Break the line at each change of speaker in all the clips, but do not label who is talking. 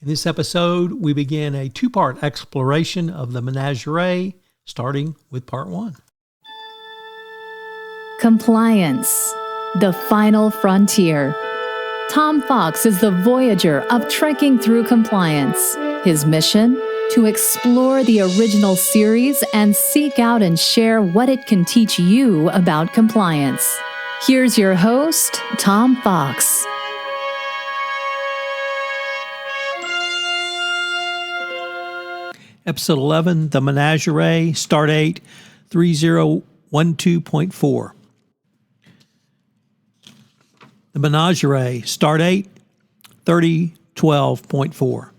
In this episode, we begin a two-part exploration of the Menagerie, starting with part one.
Compliance, the final frontier. Tom Fox is the voyager of trekking through compliance. His mission? To explore the original series and seek out and share what it can teach you about compliance. Here's your host, Tom Fox.
Episode 11, The Menagerie, Stardate 3012.4. The Menagerie, Stardate 3012.4.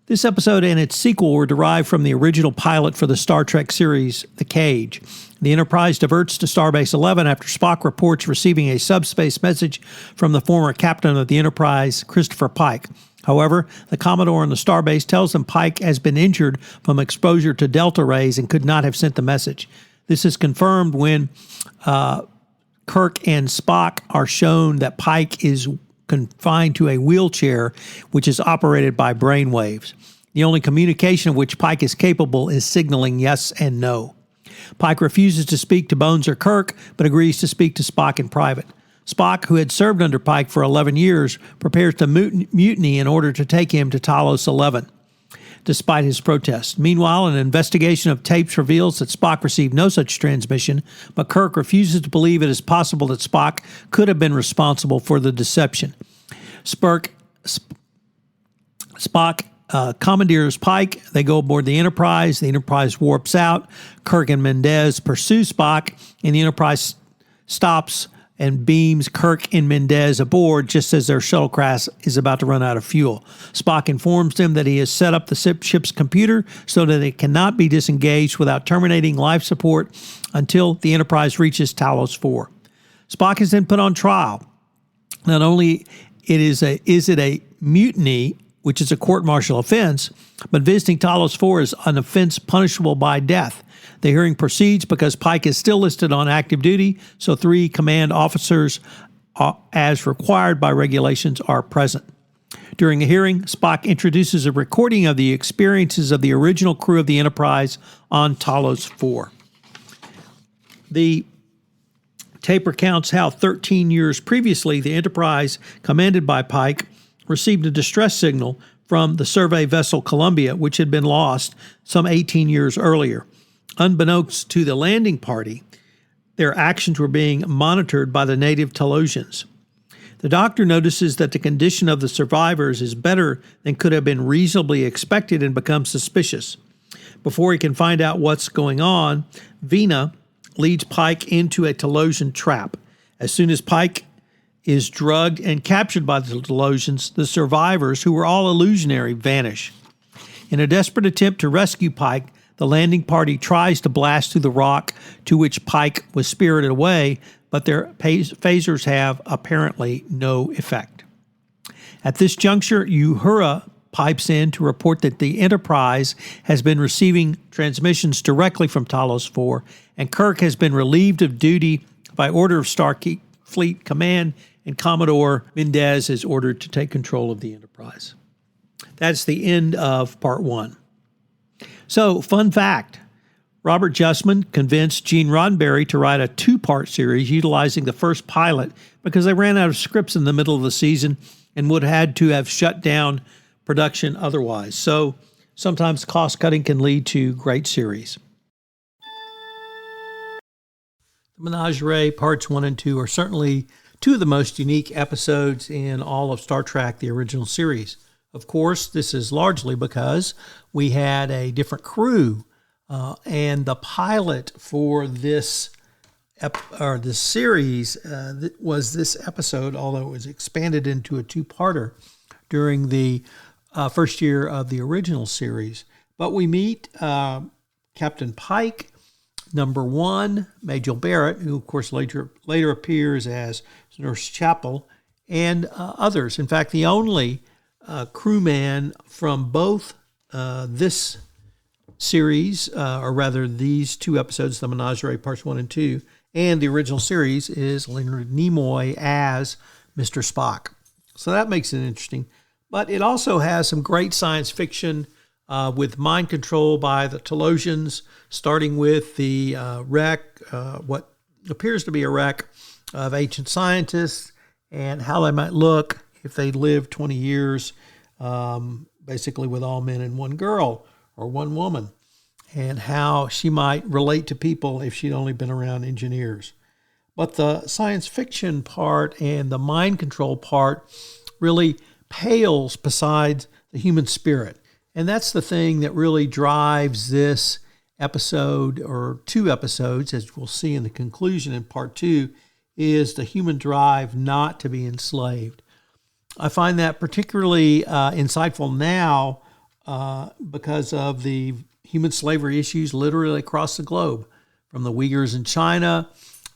This episode and its sequel were derived from the original pilot for the Star Trek series, The Cage. The Enterprise diverts to Starbase 11 after Spock reports receiving a subspace message from the former captain of the Enterprise, Christopher Pike. However, the Commodore on the Starbase tells him Pike has been injured from exposure to delta rays and could not have sent the message. This is confirmed when Kirk and Spock are shown that Pike is confined to a wheelchair, which is operated by brainwaves. The only communication of which Pike is capable is signaling yes and no. Pike refuses to speak to Bones or Kirk, but agrees to speak to Spock in private. Spock, who had served under Pike for 11 years, prepares to mutiny in order to take him to Talos 11, despite his protest. Meanwhile, an investigation of tapes reveals that Spock received no such transmission, but Kirk refuses to believe it is possible that Spock could have been responsible for the deception. Spock commandeers Pike. They go aboard the Enterprise. The Enterprise warps out. Kirk and Mendez pursue Spock, and the Enterprise stops and beams Kirk and Mendez aboard just as their shuttlecraft is about to run out of fuel. Spock informs them that he has set up the ship's computer so that it cannot be disengaged without terminating life support until the Enterprise reaches Talos 4. Spock is then put on trial. Not only is it a mutiny, which is a court-martial offense, but visiting Talos 4 is an offense punishable by death. The hearing proceeds because Pike is still listed on active duty, so 3 command officers, as required by regulations, are present. During the hearing, Spock introduces a recording of the experiences of the original crew of the Enterprise on Talos 4. The tape recounts how 13 years previously, the Enterprise, commanded by Pike, received a distress signal from the survey vessel Columbia, which had been lost some 18 years earlier. Unbeknownst to the landing party, their actions were being monitored by the native Talosians. The Doctor notices that the condition of the survivors is better than could have been reasonably expected and becomes suspicious. Before he can find out what's going on, Vina leads Pike into a Talosian trap. As soon as Pike is drugged and captured by the Talosians, the survivors, who were all illusionary, vanish. In a desperate attempt to rescue Pike, the landing party tries to blast through the rock to which Pike was spirited away, but their phasers have apparently no effect. At this juncture, Uhura pipes in to report that the Enterprise has been receiving transmissions directly from Talos 4, and Kirk has been relieved of duty by order of Starfleet Command, and Commodore Mendez is ordered to take control of the Enterprise. That's the end of part 1. So, fun fact, Robert Justman convinced Gene Roddenberry to write a 2-part series utilizing the first pilot because they ran out of scripts in the middle of the season and would have had to have shut down production otherwise. So, sometimes cost cutting can lead to great series. The Menagerie Parts 1 and 2 are certainly 2 of the most unique episodes in all of Star Trek, the original series. Of course, this is largely because we had a different crew, and the pilot for this series was this episode, although it was expanded into a 2-parter during the first year of the original series. But we meet Captain Pike, Number 1, Majel Barrett, who of course later appears as Nurse Chapel, and others. In fact, the only crewman from both this series, or rather these 2 episodes, The Menagerie Parts 1 and 2, and the original series, is Leonard Nimoy as Mr. Spock. So that makes it interesting. But it also has some great science fiction with mind control by the Telosians, starting with the wreck, what appears to be a wreck of ancient scientists, and how they might look if they lived 20 years, basically with all men and one girl or one woman, and how she might relate to people if she'd only been around engineers. But the science fiction part and the mind control part really pales beside the human spirit. And that's the thing that really drives this episode, or two episodes, as we'll see in the conclusion in part 2, is the human drive not to be enslaved. I find that particularly insightful now because of the human slavery issues literally across the globe, from the Uyghurs in China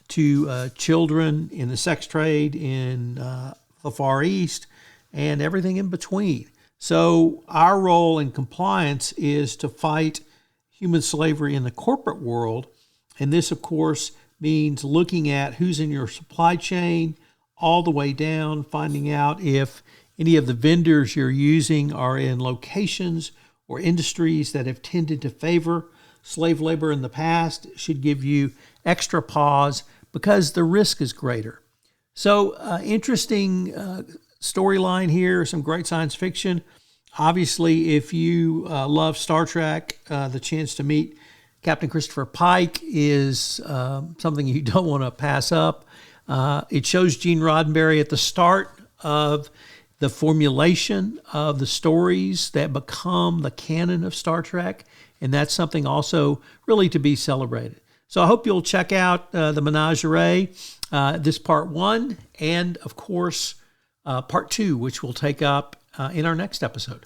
to children in the sex trade in the Far East and everything in between. So our role in compliance is to fight human slavery in the corporate world. And this, of course, means looking at who's in your supply chain all the way down, finding out if any of the vendors you're using are in locations or industries that have tended to favor slave labor in the past. Should give you extra pause because the risk is greater. So interesting storyline here, some great science fiction. Obviously, if you love Star Trek, the chance to meet Captain Christopher Pike is something you don't want to pass up. It shows Gene Roddenberry at the start of the formulation of the stories that become the canon of Star Trek, and that's something also really to be celebrated. So I hope you'll check out the Menagerie, this part 1, and of course part 2, which we'll take up in our next episode.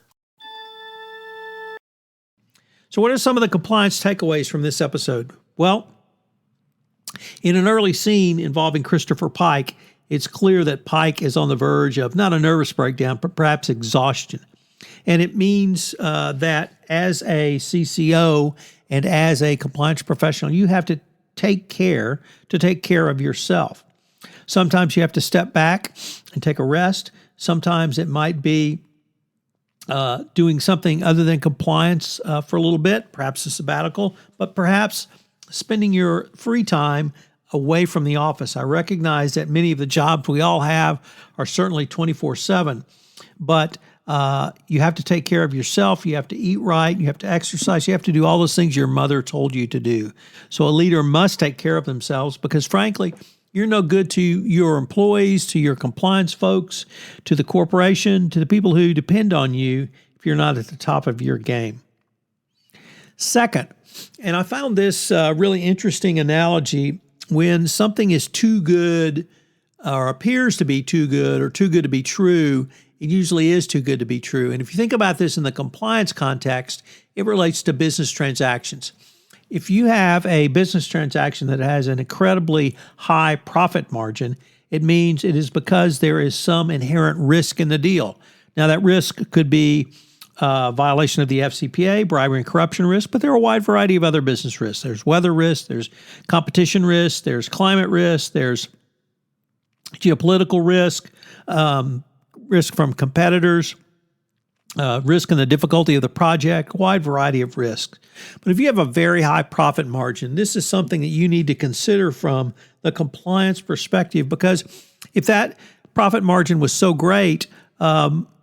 So what are some of the compliance takeaways from this episode? Well, in an early scene involving Christopher Pike, it's clear that Pike is on the verge of not a nervous breakdown, but perhaps exhaustion. And it means that as a CCO and as a compliance professional, you have to take care of yourself. Sometimes you have to step back and take a rest. Sometimes it might be doing something other than compliance for a little bit, perhaps a sabbatical, but perhaps spending your free time away from the office. I recognize that many of the jobs we all have are certainly 24/7, but you have to take care of yourself. You have to eat right. You have to exercise. You have to do all those things your mother told you to do. So a leader must take care of themselves because, frankly, you're no good to your employees, to your compliance folks, to the corporation, to the people who depend on you if you're not at the top of your game. Second, and I found this really interesting analogy, when something is too good or appears to be too good or too good to be true, it usually is too good to be true. And if you think about this in the compliance context, it relates to business transactions. If you have a business transaction that has an incredibly high profit margin, it means it is because there is some inherent risk in the deal. Now, that risk could be violation of the FCPA, bribery and corruption risk, but there are a wide variety of other business risks. There's weather risk, there's competition risk, there's climate risk, there's geopolitical risk, risk from competitors, risk in the difficulty of the project, a wide variety of risks. But if you have a very high profit margin, this is something that you need to consider from the compliance perspective, because if that profit margin was so great,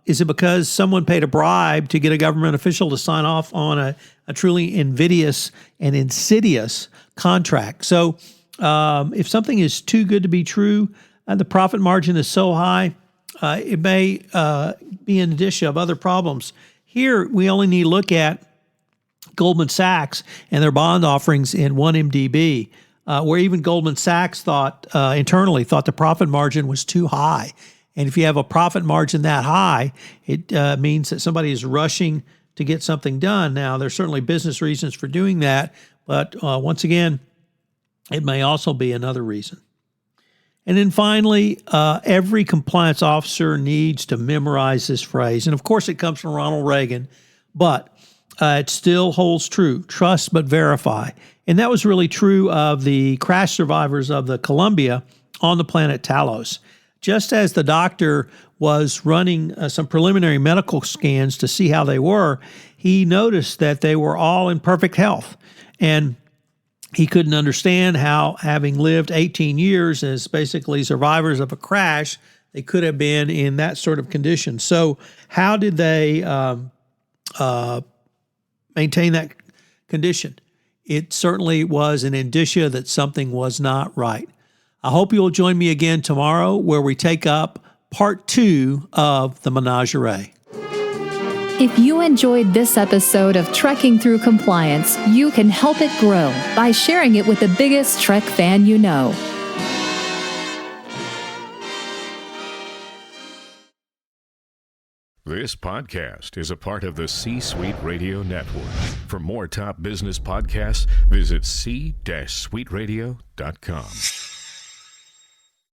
is it because someone paid a bribe to get a government official to sign off on a truly invidious and insidious contract? So if something is too good to be true, and the profit margin is so high, it may be an indicia of other problems. Here, we only need to look at Goldman Sachs and their bond offerings in 1MDB, where even Goldman Sachs internally thought the profit margin was too high. And if you have a profit margin that high, it means that somebody is rushing to get something done. Now, there's certainly business reasons for doing that, but once again, it may also be another reason. And then finally, every compliance officer needs to memorize this phrase. And of course, it comes from Ronald Reagan, but it still holds true. Trust but verify. And that was really true of the crash survivors of the Columbia on the planet Talos. just as the doctor was running some preliminary medical scans to see how they were, he noticed that they were all in perfect health. And he couldn't understand how, having lived 18 years as basically survivors of a crash, they could have been in that sort of condition. So how did they maintain that condition? It certainly was an indicia that something was not right. I hope you'll join me again tomorrow, where we take up part 2 of the Menagerie.
If you enjoyed this episode of Trekking Through Compliance, you can help it grow by sharing it with the biggest Trek fan you know.
This podcast is a part of the C-Suite Radio Network. For more top business podcasts, visit c-suiteradio.com.